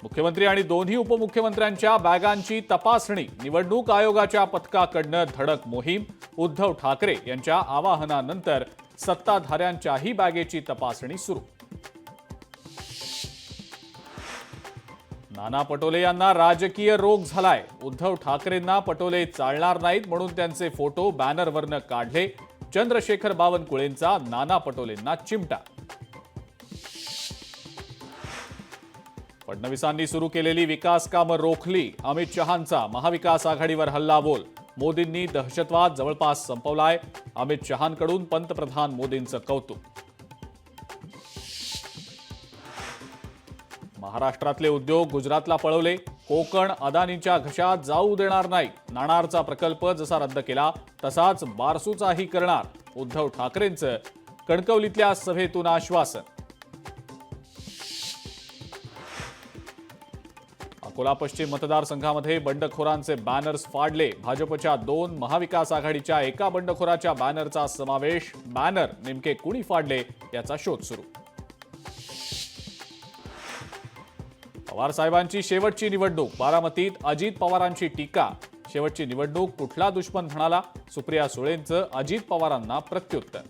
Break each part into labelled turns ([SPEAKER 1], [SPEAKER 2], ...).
[SPEAKER 1] मुख्यमंत्री आणि दोन्ही उपमुख्यमंत्र्यांच्या बॅगांची तपासणी, निवडणूक आयोगाच्या पथकाकडनं धडक मोहीम. उद्धव ठाकरे यांच्या आवाहनानंतर सत्ताधाऱ्यांच्याही बॅगेची तपासणी सुरू. नाना पटोले यांना राजकीय रोग झालाय. उद्धव ठाकरेंना पटोले चालणार नाहीत म्हणून त्यांचे फोटो बॅनरवरनं काढले. चंद्रशेखर बावनकुळेंचा नाना पटोलेंना चिमटा. फडणवीसांनी सुरू केलेली विकास कामं रोखली. अमित शहांचा महाविकास आघाडीवर हल्लाबोल. मोदींनी दहशतवाद जवळपास संपवलाय. अमित शहांकडून पंतप्रधान मोदींचं कौतुक. महाराष्ट्रातले उद्योग गुजरातला पळवले. कोकण अदानींच्या घशात जाऊ देणार नाही. नाणारचा प्रकल्प जसा रद्द केला तसाच बारसूचाही करणार. उद्धव ठाकरेंचं कणकवलीतल्या सभेतून आश्वासन. अकोला पश्चिम मतदारसंघामध्ये बंडखोरांचे बॅनर्स फाडले. भाजपच्या 2, महाविकास आघाडीच्या 1 बंडखोराच्या बॅनरचा समावेश. बॅनर नेमके कुणी फाडले याचा शोध सुरू. पवार साहेबांची शेवटची निवडणूक. बारामतीत अजित पवारांची टीका. शेवटची निवडणूक कुठला दुश्मन म्हणाला. सुप्रिया सुळेंचं अजित पवारांना प्रत्युत्तर.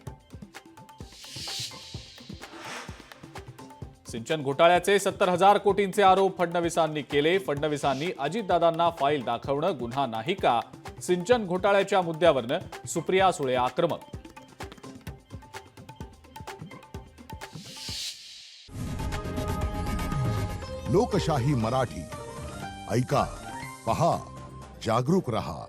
[SPEAKER 1] सिंचन घोटाळ्याचे 70,000 कोटींचे आरोप फडणवीसांनी केले. फडणवीसांनी अजितदादांना फाईल दाखवणं गुन्हा नाही का. सिंचन घोटाळ्याच्या मुद्द्यावरनं सुप्रिया सुळे आक्रमक.
[SPEAKER 2] लोकशाही मराठी ऐका, पहा, जागरूक रहा.